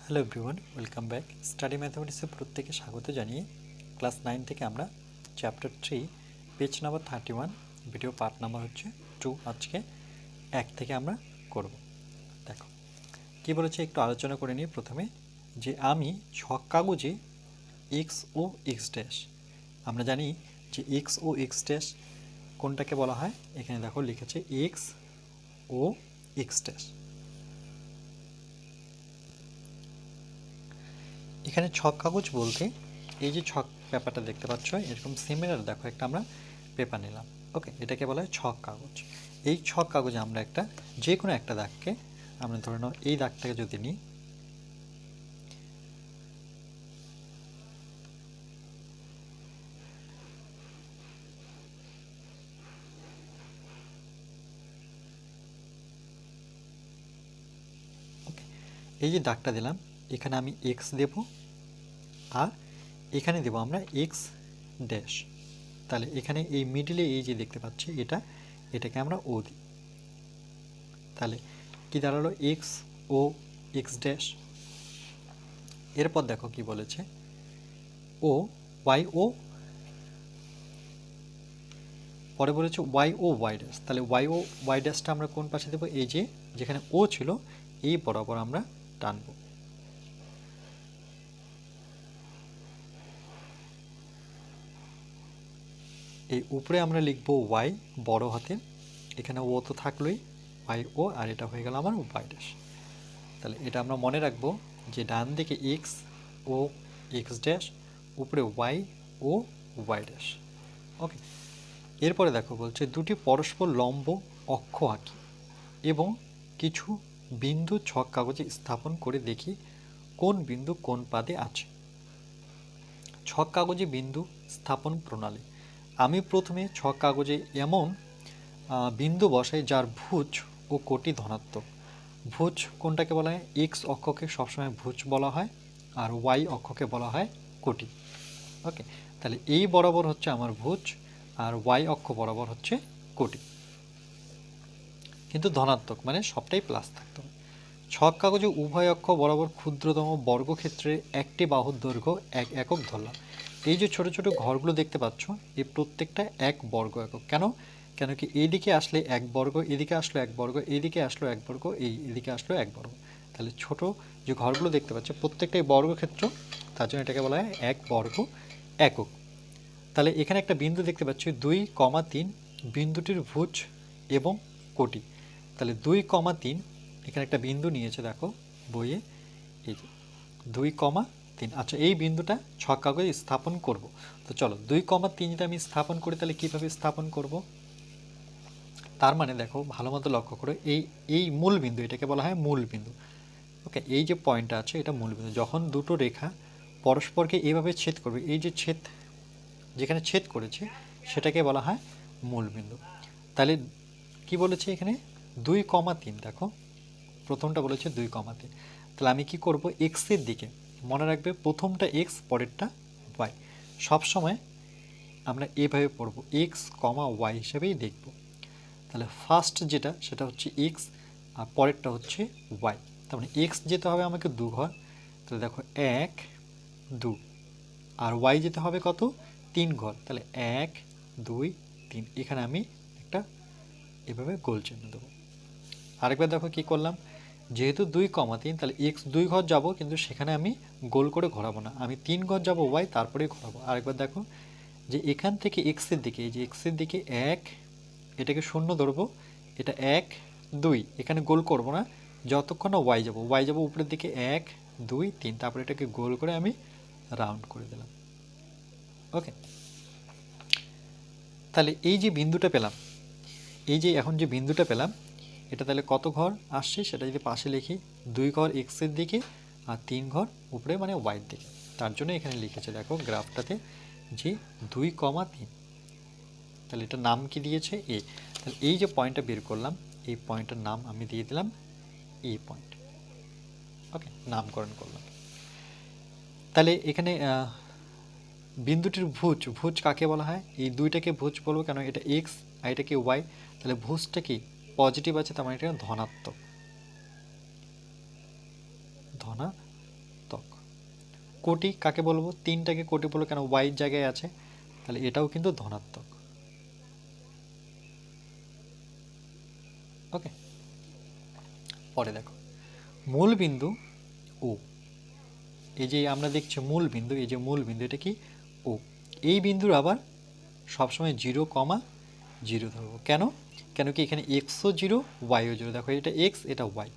Hello everyone, welcome back. Study ম্যাথমেটিক্সে প্রত্যেকে স্বাগত জানিয়ে ক্লাস 9 থেকে আমরা chapter 3 page number 31 video part number হচ্ছে 2 আজকে 1 থেকে আমরা করব। দেখো কি বলেছে একটু আলোচনা করে নিই। প্রথমে যে আমি ছক কাগজে এক্স ও এক্স ড্যাশ, আমরা জানি যে এক্স ও এক্স ড্যাশ কোনটাকে বলা হয়। এখানে দেখো লিখেছে এক্স ও এক্স ড্যাশ। এখানে ছক কাগজ বলতে এই যে ছক পেপারটা দেখতে পাচ্ছ, এরকম সিমিলার দেখো একটা আমরা পেপার নিলাম। ওকে, এটাকে বলা হয় ছক কাগজ। এই ছক কাগজে আমরা একটা যে কোনো একটা দাগকে আমরা ধরে নাও এই দাগটাকে যদি নিই, ওকে, এই যে দাগটা দিলাম এখানে আমি এক্স দেব আর এখানে দেব আমরা এক্স ড্যাশ। তাহলে এখানে এই মিডিলে এই যে দেখতে পাচ্ছি এটাকে আমরা ও দিই। তাহলে কি দাঁড়ালো এক্স ও এক্স ড্যাশ। এরপর দেখো কি বলেছে ও ওয়াই ও, পরে বলেছে ওয়াই ও ওয়াই ড্যাশ। তাহলে ওয়াই ও ওয়াই ড্যাশটা আমরা কোন পাশে দেবো, এই যে যেখানে ও ছিল এই বরাবর আমরা টানবো। এই উপরে আমরা লিখবো ওয়াই বড় হাতের, এখানে ও তো থাকলোই ওয়াই ও, আর এটা হয়ে গেল আমার ওয়াই ড্যাশ। তাহলে এটা আমরা মনে রাখবো যে ডান দিকে এক্স ও এক্স ড্যাশ, উপরে ওয়াই ও ওয়াই ড্যাশ। ওকে, এরপরে দেখো বলছে দুটি পরস্পর লম্ব অক্ষ আঁকি এবং কিছু বিন্দু ছক কাগজে স্থাপন করে দেখি কোন বিন্দু কোন পাদে আছে। ছক কাগজে বিন্দু স্থাপন প্রণালী। আমি প্রথমে ছক কাগজে এমন বিন্দু বসাই যার ভুজ ও কোটি ধনাত্মক। ভুজ কোনটাকে বলা হয়, এক্স অক্ষকে সবসময় ভুজ বলা হয় আর ওয়াই অক্ষকে বলা হয় কোটি। ওকে, তাহলে এই বরাবর হচ্ছে আমার ভুজ আর ওয়াই অক্ষ বরাবর হচ্ছে কোটি, কিন্তু ধনাত্মক মানে সবটাই প্লাস থাকতে হবে। ছক কাগজে উভয় অক্ষ বরাবর ক্ষুদ্রতম বর্গক্ষেত্রে একটি বাহুর দৈর্ঘ্য এক একক ধরলাম। এই যে ছোট ছোট ঘরগুলো দেখতে পাচ্ছ এই প্রত্যেকটা এক বর্গ একক। কেন কেন কি এইদিকে আসলে এক বর্গ, এদিকে আসলো এক বর্গ, এইদিকে আসলো এক বর্গ, এদিকে আসলো এক বর্গ। তাহলে ছোট যে ঘরগুলো দেখতে পাচ্ছ প্রত্যেকটাই বর্গক্ষেত্র, তার জন্য এটাকে বলা হয় এক বর্গ একক। তাহলে এখানে একটা বিন্দু দেখতে পাচ্ছি 2,3, বিন্দুটির ভুজ এবং কোটি। তাহলে 2,3 এখানে একটা বিন্দু নিয়েছে দেখো বইয়ে, এই যে 2,3। আচ্ছা, এই বিন্দুটা ছক কাগজে স্থাপন করব। তো চলো 2,3 যদি আমি স্থাপন করি তাহলে কিভাবে স্থাপন করব। তার মানে দেখো ভালো মতো লক্ষ্য করো, এই মূল বিন্দু, এটাকে বলা হয় মূল বিন্দু। ওকে, এই যে পয়েন্টটা আছে এটা মূল বিন্দু। যখন দুটো রেখা পরস্পরকে এইভাবে ছেদ করবে, এই যে ছেদ যেখানে ছেদ করেছে সেটাকে বলা হয় মূল বিন্দু। তাহলে কি বলেছে এখানে 2,3, দেখো প্রথমটা বলেছে 2,3। তাহলে আমি কি করব, এক্সের দিকে মনে রাখবে প্রথমটা এক্স পরেরটা ওয়াই, সবসময় আমরা এভাবে পড়ব এক্স কমা ওয়াই হিসেবেই দেখব। তাহলে ফার্স্ট যেটা সেটা হচ্ছে এক্স আর পরেরটা হচ্ছে ওয়াই। তার মানে এক্স যেতে হবে আমাকে 2 ঘর, তাহলে দেখো 1 2, আর ওয়াই যেতে হবে কত 3 ঘর, তাহলে 1 2 3। এখানে আমি একটা এভাবে গোল চিহ্ন দেবো। আরেকবার দেখো কি করলাম, যেহেতু 2,3 তাহলে এক্স 2 ঘর যাব, কিন্তু সেখানে আমি গোল করে ঘোরাবো না, আমি 3 ঘর যাব ওয়াই তারপরে ঘোরাবো। আরেকবার দেখো যে এখান থেকে এক্সের দিকে, এই যে এক্সের দিকে 1, এটাকে 0 ধরবো, এটা 1 2, এখানে গোল করব না যতক্ষণ না ওয়াই যাব উপরের দিকে 1 2 3, তারপরে এটাকে গোল করে আমি রাউন্ড করে দিলাম। ওকে, তাহলে এই যে বিন্দুটা পেলাম, এই যে এখন যে বিন্দুটা পেলাম এটা তাহলে কত ঘর আসছে সেটা যদি পাশে লিখি, 2 ঘর এক্সের দিকে আর 3 ঘর উপরে মানে ওয়াইয়ের দিকে। তার জন্য এখানে লিখেছে দেখো গ্রাফটাতে যে 2,3। তাহলে এটা নাম কি দিয়েছে এ। তাহলে এই যে পয়েন্টটা বের করলাম এই পয়েন্টের নাম আমি দিয়ে দিলাম এ পয়েন্ট। ওকে, নামকরণ করলাম। তাহলে এখানে বিন্দুটির ভুজ কাকে বলা হয়, এই দুইটাকে ভুজ বলবো কেন, এটা এক্স আর এটাকে ওয়াই। তাহলে ভুজটা কি পজিটিভ আছে, তার মানে এটা ধনাত্মক। কোটি কাকে বলবো, 3টাকে কোটি বলবো কেন, ওয়াই জায়গায় আছে, তাহলে এটাও কিন্তু ধনাত্মক। ওকে, পরে দেখো মূল বিন্দু ও, এই যে আমরা দেখছি মূল বিন্দু, এই যে মূল বিন্দু এটা কি ও, এই বিন্দুর আবার সবসময় 0,0 ধরবো। কেন, কেন কি এখানে এক্সও জিরো ওয়াইও জিরো, দেখো এটা এক্স এটা ওয়াই,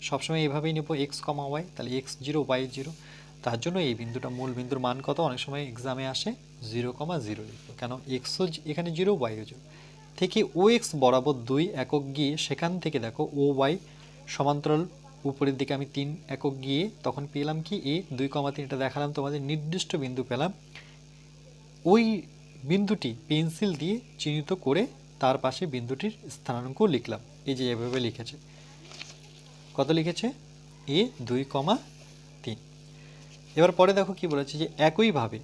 সবসময় এইভাবেই নেবো এক্স কমা ওয়াই, তাহলে এক্স জিরো ওয়াই জিরো। তার জন্য এই বিন্দুটা মূল বিন্দুর মান কত, অনেক সময় এক্সামে আসে 0,0 লিখবো, কেন এক্সও এখানে জিরো ওয়াইও জিরো। থেকে ও এক্স বরাবর 2 একক গিয়ে সেখান থেকে দেখো ও ওয়াই সমান্তরাল উপরের দিকে আমি 3 একক গিয়ে তখন পেলাম কি এ 2,3, এটা দেখালাম তোমাদের নির্দিষ্ট বিন্দু পেলাম। ওই বিন্দুটি পেন্সিল দিয়ে চিহ্নিত করে তার পাশে বিন্দুটির স্থানাঙ্ক লিখলাম, এই যে এভাবে লিখেছে, কত লিখেছে এ 2,3। এবার পরে দেখো কি বলেছে যে একইভাবে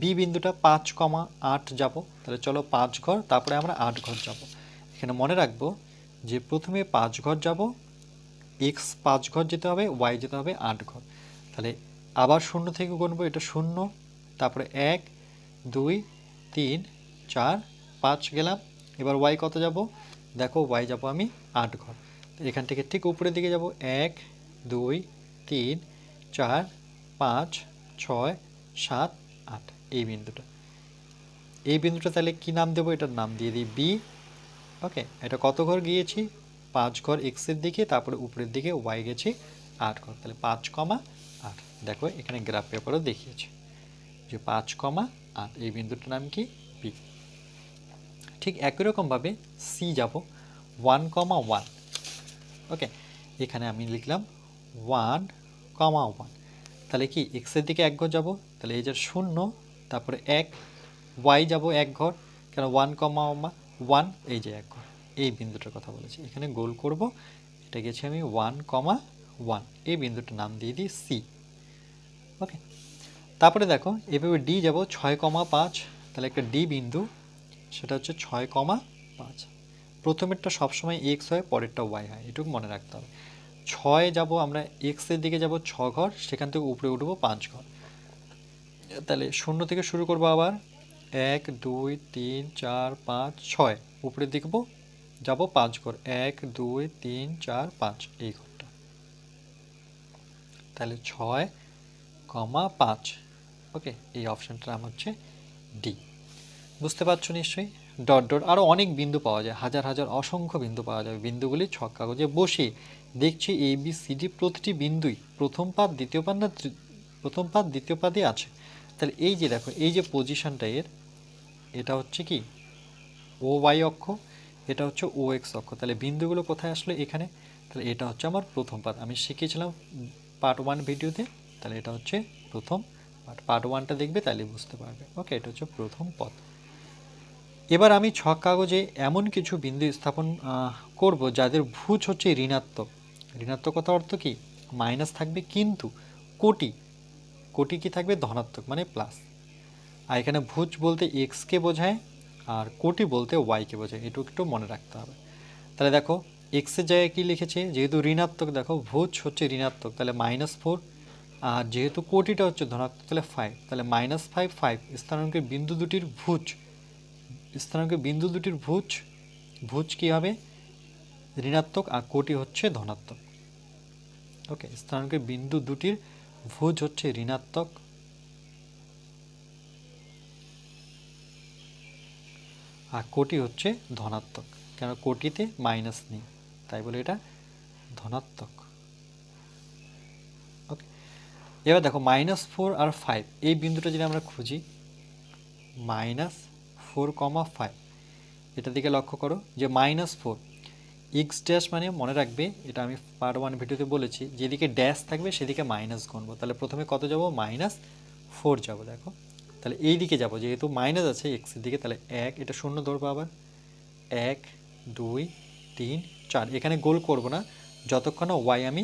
বি বিন্দুটা 5,8 যাব, তাহলে চলো 5 ঘর, তারপরে আমরা 8 ঘর যাব। এখানে মনে রাখবো যে প্রথমে 5 ঘর যাব, এক্স 5 ঘর যেতে হবে, ওয়াই যেতে হবে 8 ঘর, তাহলে আবার 0 থেকে গুনবো, এটা 0, তারপরে 1 2 3 4 5 গেলাম। এবার ওয়াই কত যাব, দেখো ওয়াই যাব আমি 8 ঘর, এখান থেকে ঠিক উপরের দিকে যাব 1 2 3 4 5 6 7 8, এই বিন্দুটা, এই বিন্দুটা তাহলে কি নাম দেবো, এটার নাম দিয়ে দিই বি। ওকে, এটা কত ঘর গিয়েছি 5 ঘর এক্সের দিকে, তারপরে উপরের দিকে ওয়াই গেছি 8 ঘর, তাহলে 5,8। দেখো এখানে গ্রাফ পেপারও দেখিয়েছে যে 5,8, এই বিন্দুটার নাম কি বি। ঠিক একই রকমভাবে সি যাব 1,1। ওকে, এখানে আমি লিখলাম 1,1, তাহলে কি এক্সের দিকে 1 ঘর যাব, তাহলে এই যে 0, তারপরে 1, ওয়াই যাব 1 ঘর, কেন 1,1, এই যে 1 ঘর, এই বিন্দুটার কথা বলেছি, এখানে গোল করব, এটা গেছি আমি 1,1, এই বিন্দুটার নাম দিয়ে দিই সি। ওকে, তারপরে দেখো এভাবে ডি যাব 6,5, তাহলে একটা ডি বিন্দু, সেটা হচ্ছে 6,5। প্রথমেরটা সবসময় এক্স হয়, পরেরটা ওয়াই হয়, এটুকু মনে রাখতে হবে। 6 যাব আমরা এক্সের দিকে যাব 6 ঘর, সেখান থেকে উপরে উঠবো 5 ঘর, তাহলে 0 থেকে শুরু করবো আবার 1 2 3 4 5 6, উপরের দিকে যাব 5 ঘর, 1 2 3 4 5, এই ঘরটা, তাহলে 6,5। ওকে, এই অপশানটার নাম হচ্ছে ডি। বুঝতে পারছো নিশ্চয়ই, ডট ডট আরও অনেক বিন্দু পাওয়া যায়, হাজার হাজার অসংখ্য বিন্দু পাওয়া যাবে, বিন্দুগুলি ছক কাগজে বসে দেখছি এ বি সি ডি প্রতিটি বিন্দুই প্রথম পাদ দ্বিতীয় পাদ না প্রথম পাদ দ্বিতীয় পাদে আছে। তাহলে এই যে দেখো এই যে পজিশনটা এর, এটা হচ্ছে কি ও ওয়াই অক্ষ, এটা হচ্ছে ও এক্স অক্ষ, তাহলে বিন্দুগুলো কোথায় আসলো এখানে, তাহলে এটা হচ্ছে আমার প্রথম পাদ, আমি শিখিয়েছিলাম পার্ট 1 ভিডিওতে, তাহলে এটা হচ্ছে প্রথম পার্ট 1টা দেখবে তাহলে বুঝতে পারবে। ওকে, এটা হচ্ছে প্রথম পদ। এবার আমি ছক কাগজে এমন কিছু বিন্দু স্থাপন করব যাদের ভুজ হচ্ছে ঋণাত্মক। ঋণাত্মক কথা অর্থ কি, মাইনাস থাকবে, কিন্তু কোটি কোটি কি থাকবে ধনাত্মক মানে প্লাস। আর এখানে ভুজ বলতে এক্সকে বোঝায়, আর কোটি বলতে ওয়াইকে বোঝায়, এটুকু একটু মনে রাখতে হবে। তাহলে দেখো এক্সের জায়গায় কী লিখেছে, যেহেতু ঋণাত্মক, দেখো ভুজ হচ্ছে ঋণাত্মক, তাহলে -4, আর যেহেতু কোটিটা হচ্ছে ধনাত্মক তাহলে 5, তাহলে -5 5, স্থানাঙ্কের বিন্দু দুটির ভুজ, স্থানাঙ্কের বিন্দু দুটির ভুজ, ভুজ কী হবে ঋণাত্মক, আর কোটি হচ্ছে ধনাত্মক। ওকে, স্থানাঙ্কের বিন্দু দুটির ভুজ হচ্ছে ঋণাত্মক, আর কোটি হচ্ছে ধনাত্মক, কেন কোটিতে মাইনাস নেই, তাই বলে এটা ধনাত্মক। ওকে, এবার দেখো -4 আর 5, এই বিন্দুটা যদি আমরা খুঁজি -4,5, এটার দিকে লক্ষ্য করো যে -4 এক্স ড্যাশ, মানে মনে রাখবে এটা আমি পার্ট 1 ভিডিওতে বলেছি, যেদিকে ড্যাশ থাকবে সেদিকে মাইনাস গুনবো, তাহলে প্রথমে কত যাব -4 যাব, দেখো তাহলে এই দিকে যাব, যেহেতু মাইনাস আছে এক্সের দিকে, তাহলে 1, এটা 0 ধরবো, আবার 1 2 3 4, এখানে গোল করব না যতক্ষণ না ওয়াই আমি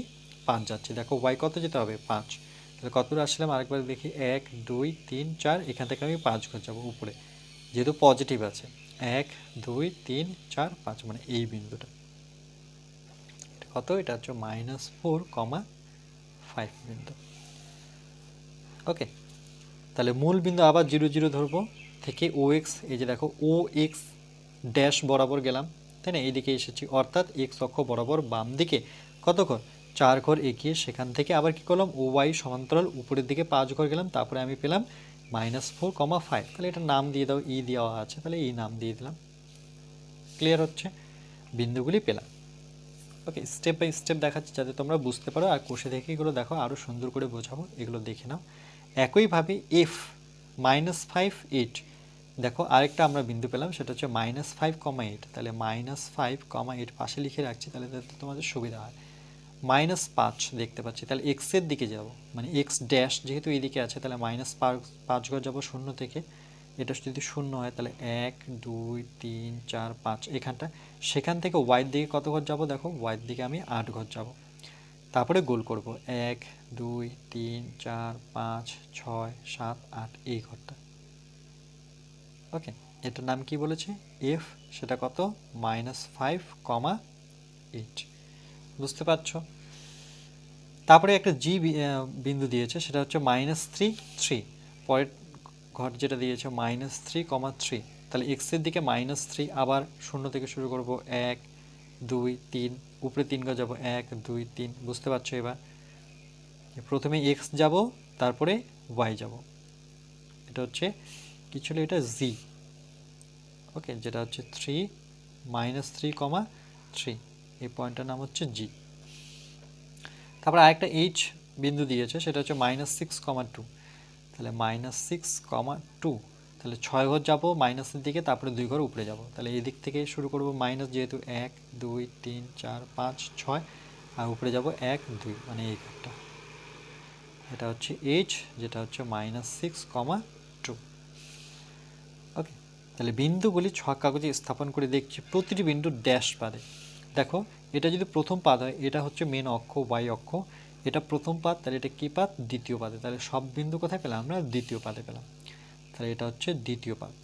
5 যাচ্ছি, দেখো ওয়াই কত যেতে হবে 5, তাহলে কত দূর আসলাম আরেকবার দেখি 1 2 3 4, এখান থেকে আমি 5 ঘর যাবো উপরে, যেহেতু পজিটিভ আছে 1 2 3 4 5, মানে এই বিন্দুটা কত, এটা হচ্ছে -4,5 বিন্দু। ওকে, তাহলে মূল বিন্দু আবার 0 0 ধরবো, থেকে ও এক্স, এই যে দেখো ও এক্স ড্যাশ বরাবর গেলাম, তাই না, এইদিকে এসেছি, অর্থাৎ এক্স অক্ষ বরাবর বাম দিকে কত ঘর, 4 ঘর এগিয়ে সেখান থেকে আবার কি করলাম, ও ওয়াই সমান্তরাল উপরের দিকে 5 ঘর গেলাম, তারপরে আমি পেলাম -4,5। তাহলে এটা নাম দিয়ে দাও, ই দেওয়া আছে, তাহলে এই নাম দিয়ে দিলাম। ক্লিয়ার হচ্ছে, বিন্দুগুলি পেলাম। ওকে, স্টেপ বাই স্টেপ দেখাচ্ছি যাতে তোমরা বুঝতে পারো, আর কোষে দেখে এগুলো দেখো আরও সুন্দর করে বোঝাবো, এগুলো দেখে নাও। একইভাবে এফ -5 8, দেখো আরেকটা আমরা বিন্দু পেলাম, সেটা হচ্ছে -5,8। তাহলে -5,8 পাশে লিখে রাখছি, তাহলে তোমাদের সুবিধা হয়। -5 দেখতে পাচ্ছি, তাহলে এক্সের দিকে যাব, মানে এক্স ড্যাশ যেহেতু এইদিকে আছে, তাহলে -5 ঘর যাবো শূন্য থেকে। এটা যদি শূন্য হয় তাহলে 1 2 3 4 5 এখানটা, সেখান থেকে ওয়াইয়ের দিকে কত ঘর যাব, দেখো ওয়াইয়ের দিকে আমি 8 ঘর যাব, তারপরে গোল করব 1 2 3 4 5 6 7 8 এই ঘরটা। ওকে, এটার নাম কি বলেছে, এফ, সেটা কত, -5,8। বুঝতে পারছো? তারপরে একটা জি বিন্দু দিয়েছে, সেটা হচ্ছে -3 3, পরের ঘর যেটা দিয়েছে -3,3। তাহলে এক্সের দিকে -3, আবার শূন্য থেকে শুরু করব, 1 2 3, উপরে 3 ঘর যাব, 1 2 3। বুঝতে পারছো? এবার প্রথমে এক্স যাব, তারপরে ওয়াই যাব, এটা হচ্ছে কি ছিল, এটা জি। ওকে, যেটা হচ্ছে 3 -3,3, এই পয়েন্টটার নাম হচ্ছে জি। তারপরে আরেকটা এইচ বিন্দু দিয়েছে, সেটা হচ্ছে -6,2। তাহলে -6,2, তাহলে 6 ঘর যাবো মাইনাসের দিকে, তারপরে 2 ঘর উপরে যাব, তাহলে এই দিক থেকে শুরু করব মাইনাস, যেহেতু 1 2 3 4 5 6, আর উপরে যাব 1 2, মানে এই ঘরটা, এটা হচ্ছে এইচ, যেটা হচ্ছে -6,2। ওকে, তাহলে বিন্দুগুলি ছক কাগজে স্থাপন করে দেখছি প্রতিটি বিন্দু ড্যাশ পাদে। দেখো, এটা যদি প্রথম পাদ হয়, এটা হচ্ছে মেন অক্ষ, ওয়াই অক্ষ, এটা প্রথম পাদ, তাহলে এটা কি পাদ, দ্বিতীয় পাদে। তাহলে সব বিন্দু কোথায় পেলাম আমরা, দ্বিতীয় পাদে পেলাম, তাহলে এটা হচ্ছে দ্বিতীয় পাদ।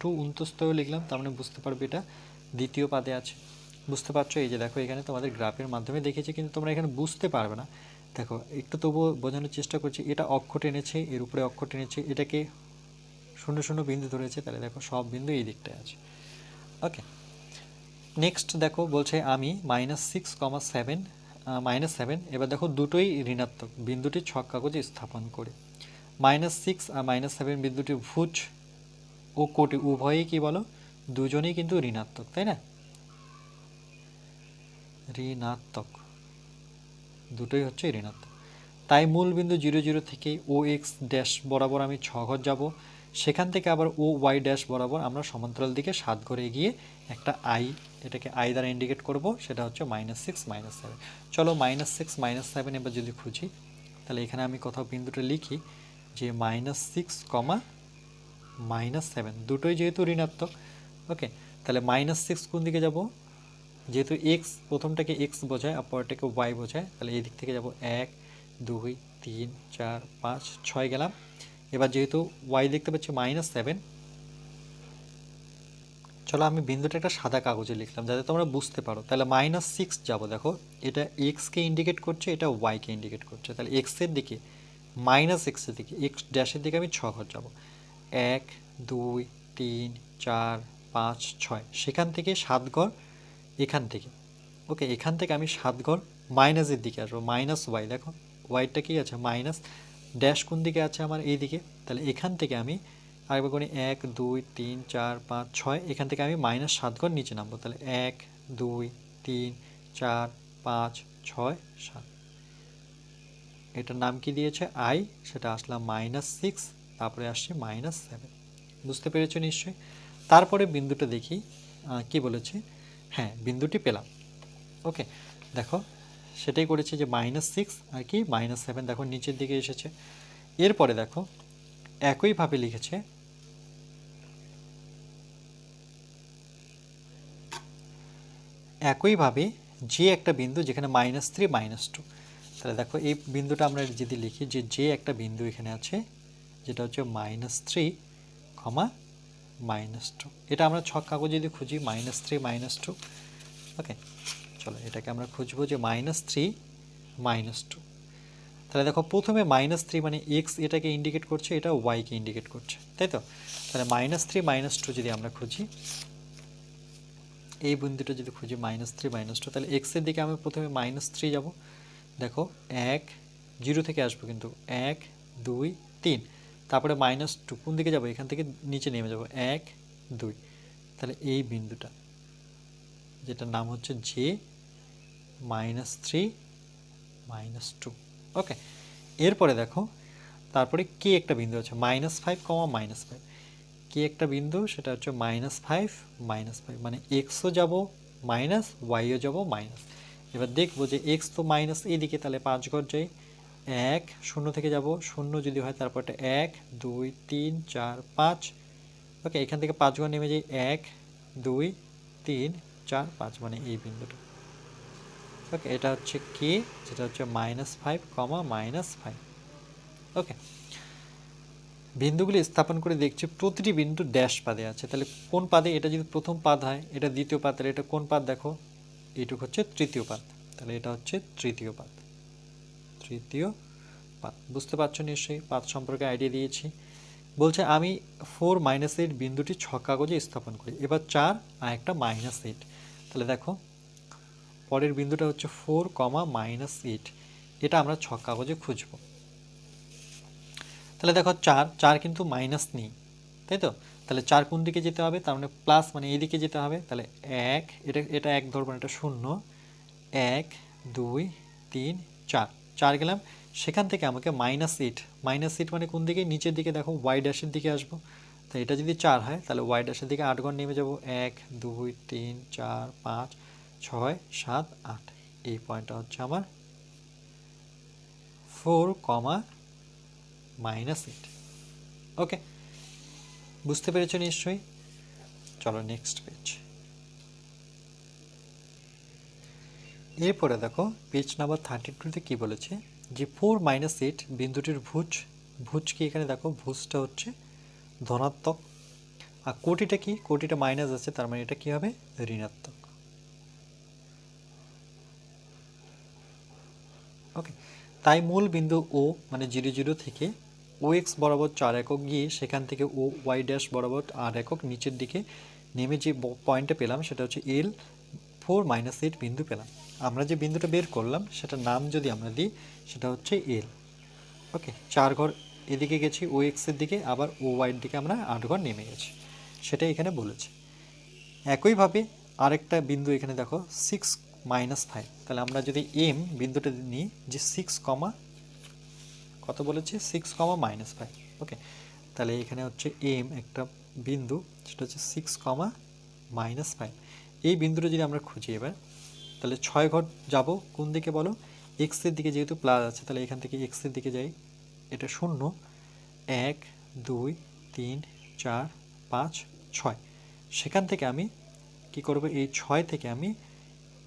2 উন্তস্তয় লিখলাম, তার মানে বুঝতে পারবে এটা দ্বিতীয় পাদে আছে। বুঝতে পারছো? এই যে দেখো, এখানে তোমাদের গ্রাফের মাধ্যমে দেখেছি, কিন্তু তোমরা এখানে বুঝতে পারবে না। দেখো একটু তবুও বোঝানোর চেষ্টা করছি, এটা অক্ষ টেনেছে, এর উপরে অক্ষ টেনেছে, এটাকে শূন্য শূন্য বিন্দু ধরেছে, তাহলে দেখো সব বিন্দু এই দিকটায় আছে। ওকে, নেক্সট দেখো বলছে আমি -6,7 -7, এবার দেখো দুটোই ঋণাত্মক, বিন্দুটি ছক কাগজে স্থাপন করে। -6 আর -7 বিন্দুটি ভুজ ও কোটি উভয়ই কি বলো, দুজনেই কিন্তু ঋণাত্মক, তাই না, ঋণাত্মক, দুটোই হচ্ছে ঋণাত্মক। তাই মূল বিন্দু 0 0 থেকে ও এক্স ড্যাশ বরাবর আমি 6 ঘর যাব, সেখান থেকে আবার ও ওয়াই ড্যাশ বরাবর আমরা সমান্তরাল দিকে 7 ঘরে গিয়ে একটা আই, এটাকে আই দ্বারা ইন্ডিকেট করব, সেটা হচ্ছে -6 -7। চলো -6 -7 এবার যদি খুঁজি, তাহলে এখানে আমি কোথাও বিন্দুটা লিখি যে -6, -7, দুটোই যেহেতু ঋণাত্মক। ওকে, তাহলে -6 কোন দিকে যাব, যেহেতু এক্স প্রথমটাকে এক্স বোঝায় আর পরেরটাকে ওয়াই বোঝায়, তাহলে এই দিক থেকে যাব 1 2 3 4 5 6 গেলাম। এবার যেহেতু ওয়াই দেখতে পাচ্ছি -7, চলো আমি বিন্দুটা একটা সাদা কাগজে লিখলাম যাতে তোমরা বুঝতে পারো। তাহলে -6 যাব, দেখো এটা এক্সকে ইন্ডিকেট করছে, এটা ওয়াইকে ইন্ডিকেট করছে, তাহলে এক্সের দিকে, -এক্সের দিকে, এক্স ড্যাশের দিকে আমি 6 ঘর যাব, 1 2 3 4 5 6, সেখান থেকে 7 ঘর এখান থেকে। ওকে, এখান থেকে আমি 7 ঘর মাইনাসের দিকে আসবো, -ওয়াই, দেখো ওয়াইটা কি আছে মাইনাস, ড্যাশ কোন দিকে আছে আমার এই দিকে, তাহলে এখান থেকে আমি আরেকবার করি 1 2 3 4 5 6, এখান থেকে আমি -7 ঘর নিচে নামবো, তাহলে 1 2 3 4 5 6 7, এটার নাম কি দিয়েছে আই, সেটা আসলাম -6, তারপরে আসছে -7। বুঝতে পেরেছো নিশ্চয়ই? তারপরে বিন্দুটা দেখি কি বলেছে, হ্যাঁ বিন্দুটি পেলাম। ওকে, দেখো সেটাই করেছি যে -6 আর কি -7, দেখো নিচের দিকে এসেছে। এরপরে দেখো একইভাবে লিখেছে, একইভাবে যে একটা বিন্দু যেখানে -3 -2, তাহলে দেখো এই বিন্দুটা আমরা যদি লিখি যে একটা বিন্দু এখানে আছে যেটা হচ্ছে -3, -2, এটা আমরা ছক কাগজে যদি খুঁজি -3 -2। ওকে, চলো এটাকে আমরা খুঁজবো যে -3 -2, তাহলে দেখো প্রথমে -3 মানে এক্স এটাকে ইন্ডিকেট করছে, এটা ওয়াইকে ইন্ডিকেট করছে, তাই তো? তাহলে -3 -2 যদি আমরা খুঁজি, এই বিন্দুটা যদি খুঁজি -3 -2, তাহলে এক্সের দিকে আমি প্রথমে -3 যাব। দেখো 1 0 থেকে আসবো কিন্তু 1 2 3, তারপরে -2 কোন দিকে যাব, এখান থেকে নিচে নেমে যাব 1 2, তাহলে এই বিন্দুটা যেটার নাম হচ্ছে জে -3 -2। ওকে, এরপরে দেখো তারপরে কে একটা বিন্দু আছে -5, -5, কে একটা বিন্দু, সেটা হচ্ছে -5 -5, মানে এক্সও যাব মাইনাস, ওয়াইও যাব মাইনাস। এবার দেখবো যে এক্স তো মাইনাস এইদিকে, তাহলে 5 ঘর যাই, 1 0 থেকে যাব, 0 যদি হয় তারপরটা 1 2 3 4 5। ওকে, এখান থেকে 5 ঘর নেমে যাই, 1 2 3 4 5, মানে এই বিন্দুটা। ওকে, এটা হচ্ছে কে, যেটা হচ্ছে -5, -5। ওকে, বিন্দুগুলি স্থাপন করে দেখছি প্রতিটি বিন্দু ড্যাশ পাদে আছে। তাহলে কোন পাদে, এটা যদি প্রথম পাদ হয়, এটা দ্বিতীয় পাদ, তাহলে এটা কোন পাদ দেখো, এইটুকু হচ্ছে তৃতীয় পাদ, তাহলে এটা হচ্ছে তৃতীয় পাদ। তৃতীয় পাদ বুঝতে পারছো নিশ্চয়ই, পাদ সম্পর্কে আইডিয়া দিয়েছি। বলছে আমি 4 -8 বিন্দুটি 6 কাগজে স্থাপন করি। এবার 4 আর একটা -8, তাহলে দেখো পরের বিন্দুটা হচ্ছে 4, -8, এটা আমরা 6 কাগজে খুঁজবো। তাহলে দেখো 4 কিন্তু মাইনাস নেই, তাই তো? তাহলে 4 কোন দিকে যেতে হবে, তার মানে প্লাস, মানে এইদিকে যেতে হবে। তাহলে 1, এটা 1 ধরবো না, এটা 0, 1 2 3 4, 4 গেলাম। সেখান থেকে আমাকে -8, -8 মানে কোন দিকে, নিচের দিকে, দেখো ওয়াই ড্যাশের দিকে আসবো। তো এটা যদি 4 হয়, তাহলে ওয়াই ড্যাশের দিকে 8 ঘর নেমে যাব, 1 2 3 4 5 6 7 8, এই পয়েন্টটা হচ্ছে আমার 4, -8। ওকে, বুঝতে পেরেছো নিশ্চয়ই। চলো নেক্সট পেজ। এরপরে দেখো পেজ নাম্বার 32তে কি বলেছে, যে 4 -8 বিন্দুটির ভুজ কি, এখানে দেখো ভুজটা হচ্ছে ধনাত্মক, আর কোটিটা কি, কোটিটা মাইনাস আছে, তার মানে এটা কি হবে, ঋণাত্মক। ওকে, তাই মূল বিন্দু ও মানে 0 0 থেকে ও এক্স বরাবর 4 একক গিয়ে সেখান থেকে ও ওয়াই ড্যাশ বরাবর 8 একক নিচের দিকে নেমে যে পয়েন্টটা পেলাম, সেটা হচ্ছে এল 4 -8 বিন্দু পেলাম। আমরা যে বিন্দুটা বের করলাম সেটার নাম যদি আমরা দিই, সেটা হচ্ছে এল। ওকে, 4 ঘর এদিকে গেছি ও এক্সের দিকে, আবার ও ওয়াইয়ের দিকে আমরা 8 ঘর নেমে গেছি, সেটাই এখানে বলেছে। একইভাবে আরেকটা বিন্দু এখানে দেখো 6 -5, তাহলে আমরা যদি এম বিন্দুটা নিই, যে 6, কত বলেছে, 6, -5। ওকে, তাহলে এখানে হচ্ছে এম একটা বিন্দু, সেটা হচ্ছে 6, -5। এই বিন্দুটা যদি আমরা খুঁজি এবার, তাহলে 6 ঘর যাব কোন দিকে বলো, এক্সের দিকে, যেহেতু প্লাস আছে তাহলে এখান থেকে এক্সের দিকে যাই, এটা 0 1 2 3 4 5 6, সেখান থেকে আমি কি করব, এই 6 থেকে আমি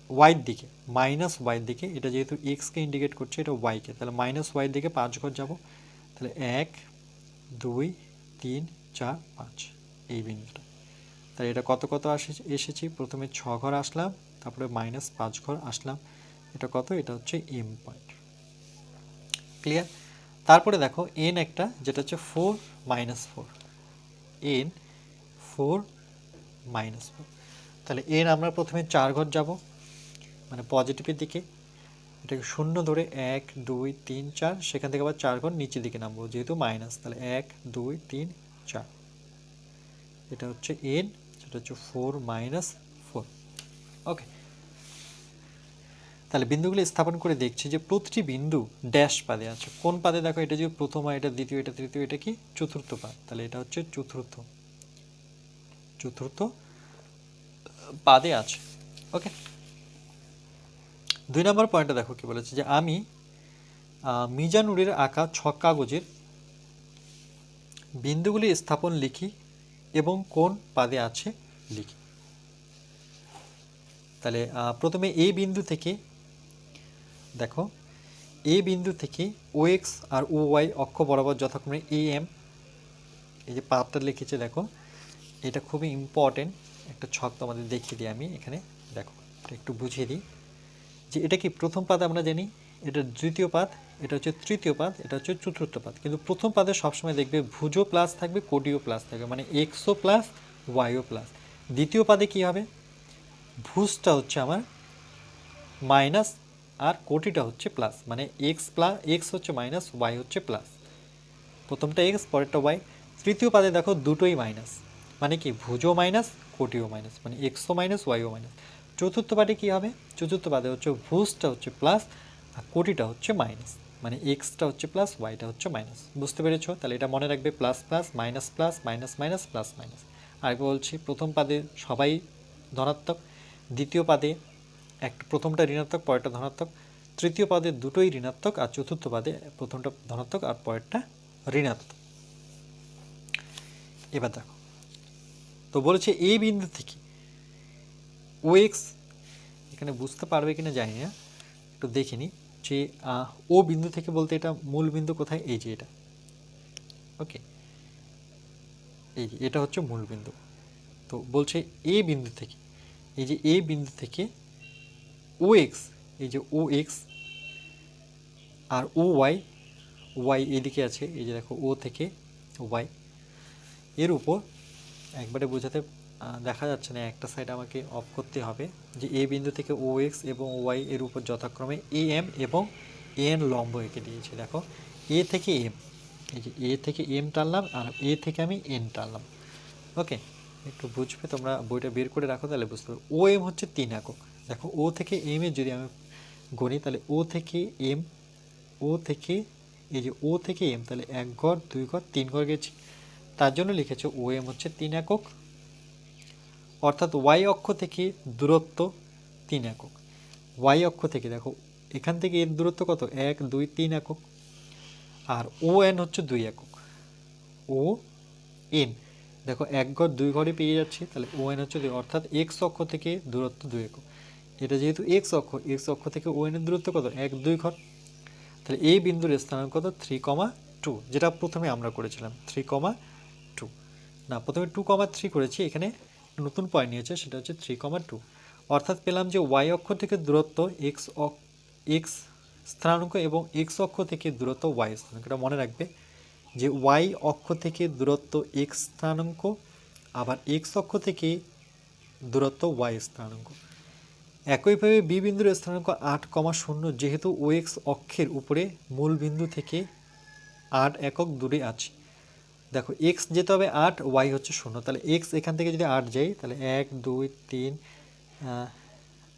ওয়াইয়ের দিকে, ওয়াইয়ের দিকে, এটা যেহেতু এক্সকে ইন্ডিকেট করছে, এটা ওয়াইকে, তাহলে ওয়াইয়ের দিকে 5 ঘর যাব। তাহলে 1 2 3 4 5, এই বিন্দুটা। তাহলে এটা কত কত এসেছি, প্রথমে 6 ঘর আসলাম, তারপরে -5 ঘর আসলাম, এটা কত, এটা হচ্ছে এম পয়েন্ট। ক্লিয়ার? তারপরে দেখো এন একটা, যেটা হচ্ছে 4 -4, এন 4 -4, তাহলে এন আমরা প্রথমে 4 ঘর যাব, মানে পজিটিভের দিকে, এটাকে 0 ধরে 1 2 3 4, সেখান থেকে আবার 4 ঘর নিচের দিকে নামবো, যেহেতু মাইনাস, তাহলে 1 2 3 4, এটা হচ্ছে এন, সেটা হচ্ছে 4 -4। ওকে, তাহলে বিন্দুগুলো স্থাপন করে দেখছি যে প্রতিটি বিন্দু ড্যাশ পাদে আছে। কোন পাদে দেখো, এটা যদি প্রথম হয়, এটা দ্বিতীয়, এটা তৃতীয়, এটা কি চতুর্থ পাদ, তাহলে এটা হচ্ছে চতুর্থ পাদে আছে। ওকে, 2 নম্বর পয়েন্টে দেখো কি বলেছে, যে আমি মিজানুরের আঁকা 6 কাগজের বিন্দুগুলি স্থাপন লিখি এবং কোন পাদে আছে লিখি। তাহলে প্রথমে এই বিন্দু থেকে দেখো, এই বিন্দু থেকে ও এক্স আর ও ওয়াই অক্ষ বরাবর যথাক্রমে এ এম, এই যে পাদটা লিখেছে দেখো, এটা খুবই ইম্পর্টেন্ট একটা ছক তোমাদের দেখিয়ে দিই আমি এখানে। দেখো এটা একটু বুঝিয়ে দিই, যে এটা কি প্রথম পাদ আমরা জানি, এটা দ্বিতীয় পাদ, এটা হচ্ছে তৃতীয় পাদ, এটা হচ্ছে চতুর্থ পাদ। কিন্তু প্রথম পাদে সবসময় দেখবে ভুজও প্লাস থাকবে, কোটিও প্লাস থাকবে, মানে এক্সও প্লাস ওয়াইও প্লাস। দ্বিতীয় পাদে কি হবে, ভুজটা হচ্ছে আমার মাইনাস আর কোটিটা হচ্ছে প্লাস, মানে এক্স হচ্ছে মাইনাস, ওয়াই হচ্ছে প্লাস। প্রথমটা এক্স, পরেরটা ওয়াই। তৃতীয় পাদে দেখো দুটোই মাইনাস, মানে কি ভুজও মাইনাস, কোটিও মাইনাস, মানে এক্সও মাইনাস, ওয়াইও মাইনাস। চতুর্থ পাদে কি হবে, চতুর্থ পাদে হচ্ছে ভুজটা হচ্ছে প্লাস আর কোটিটা হচ্ছে মাইনাস, মানে এক্সটা হচ্ছে প্লাস, ওয়াইটা হচ্ছে মাইনাস। বুঝতে পেরেছো? তাহলে এটা মনে রাখবে, plus plus minus plus minus minus plus minus. আরেকবার বলছি, প্রথম পাদে সবাই ধনাত্মক, দ্বিতীয় পাদে প্রথমটা ঋণাত্মক, পরেরটা ধনাত্মক, তৃতীয় পাদে দুটোই ঋণাত্মক, আর চতুর্থ পাদে প্রথমটা ধনাত্মক আর পরেরটা ঋণাত্মক। এবার দেখো, তো বলেছে এই বিন্দু থেকে ও এক্স, এখানে বুঝতে পারবে কিনা জানি না, একটু দেখে নি যে ও বিন্দু থেকে বলতে এটা মূল বিন্দু কোথায়, এই যে এটা, ওকে, এই যে এটা হচ্ছে মূল বিন্দু। তো বলছে এ বিন্দু থেকে, এই যে এ বিন্দু থেকে ও এক্স, এই যে ও এক্স আর ও ওয়াই, ওয়াই এদিকে আছে, এই যে দেখো ও থেকে ওয়াই, এর উপর একবারে বোঝাতে দেখা যাচ্ছে না, একটা সাইড আমাকে অফ করতে হবে, যে এ বিন্দু থেকে ও এক্স এবং ওয়াই এর উপর যথাক্রমে এ এম এবং এন লম্ব এঁকে দিয়েছি। দেখো এ থেকে এম, এই যে এ থেকে এম টানলাম আর এ থেকে আমি এন টানলাম। ওকে, একটু বুঝবে, তোমরা বইটা বের করে রাখো তাহলে বুঝতে পারবে। ও এম হচ্ছে 3 একক। দেখো ও থেকে এম এর যদি আমি গণি, তাহলে ও থেকে এম, ও থেকে এই যে ও থেকে এম, তাহলে 1 ঘর 2 ঘর 3 ঘর গেছি, তার জন্য লিখেছে ও এম হচ্ছে 3 একক। অর্থাৎ ওয়াই অক্ষ থেকে দূরত্ব 3 একক। ওয়াই অক্ষ থেকে দেখো এখান থেকে এর দূরত্ব কত, 1 2 3 একক। আর ও এন হচ্ছে 2 একক। ও এন দেখো 1 ঘর 2 ঘরে পেয়ে যাচ্ছি, তাহলে ও এন হচ্ছে 2, অর্থাৎ এক্স অক্ষ থেকে দূরত্ব 2 একক। এটা যেহেতু এক্স অক্ষ থেকে ও এন এর দূরত্ব কত, 1 2 ঘর। তাহলে এই বিন্দুর স্থানাঙ্ক কত, 3,2, যেটা প্রথমে আমরা করেছিলাম 3,2 না, প্রথমে 2,3 করেছি, এখানে নতুন পয়েন্ট নিয়েছে, সেটা হচ্ছে 3,2। অর্থাৎ পেলাম যে ওয়াই অক্ষ থেকে দূরত্ব এক্স স্থানাঙ্ক এবং এক্স অক্ষ থেকে দূরত্ব ওয়াই স্থানাঙ্ক। এটা মনে রাখবে যে ওয়াই অক্ষ থেকে দূরত্ব এক্স স্থানাঙ্ক, আবার এক্স অক্ষ থেকে দূরত্ব ওয়াই স্থানাঙ্ক। একইভাবে বি বিন্দুর স্থানাঙ্ক 8,0, যেহেতু ও এক্স অক্ষের উপরে মূল বিন্দু থেকে 8 একক দূরে আছে। দেখো এক্স যেতে হবে 8, ওয়াই হচ্ছে 0, তাহলে এক্স এখান থেকে যদি 8 যাই, তাহলে 1 2 3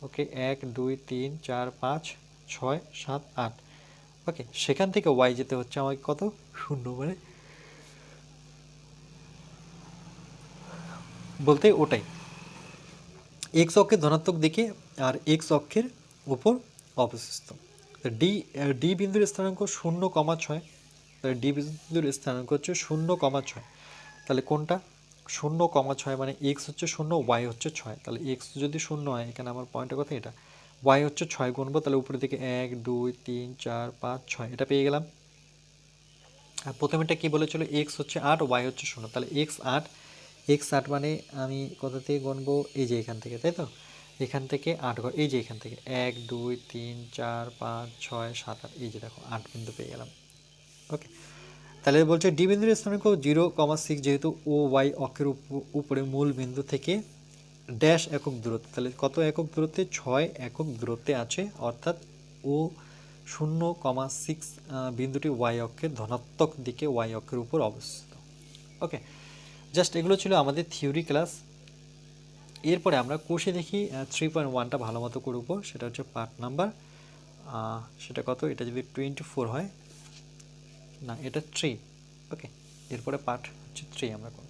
ওকে 1 2 3 4 5 6 7 8, ওকে, সেখান থেকে ওয়াই যেতে হচ্ছে আমাকে কত, 0, মানে বলতে ওটাই এক্স অক্ষের ধনাত্মক দিকে আর এক্স অক্ষের উপর অবস্থিত। ডি বিন্দুর স্থানাঙ্ক 0,6, তাহলে ডি বিন্দুর স্থানাঙ্ক হচ্ছে 0,6। তাহলে কোনটা 0,6, মানে এক্স হচ্ছে 0, ওয়াই হচ্ছে 6। তাহলে এক্স যদি 0 হয়, এখানে আমার পয়েন্টের কথা এটা, ওয়াই হচ্ছে 6 গুনবো, তাহলে উপরের দিকে 1 2 3 4 5 6, এটা পেয়ে গেলাম। আর প্রথমেটা কি বলেছিল, এক্স হচ্ছে 8, ওয়াই হচ্ছে 0, তাহলে এক্স 8 মানে আমি কোথা থেকে গুনবো, এই যে এখান থেকে, তাই তো, এখান থেকে 8 ঘর, এই যে এখান থেকে 1 2 3 4 5 6 7 8, এই যে দেখো 8 বিন্দু পেয়ে গেলাম। ওকে, তাহলে বলছে ডি বিন্দুর স্থানাঙ্ক 0,6, যেহেতু ও ওয়াই অক্ষের উপরে মূল বিন্দু থেকে ড্যাশ একক দূরত্ব, তাহলে কত একক দূরত্বে, 6 একক দূরত্বে আছে, অর্থাৎ ও 0,6 বিন্দুটি ওয়াই অক্ষের ধনাত্মক দিকে ওয়াই অক্ষের উপর অবস্থিত। ওকে, জাস্ট এগুলো ছিল আমাদের থিওরি ক্লাস। এরপরে আমরা কোষে দেখি 3.1টা ভালো মতো করবো, সেটা হচ্ছে পার্ট নাম্বার, সেটা কত, এটা যদি 24 হয়, না এটা 3, ওকে, এরপরে পার্ট হচ্ছে 3 আমরা করব।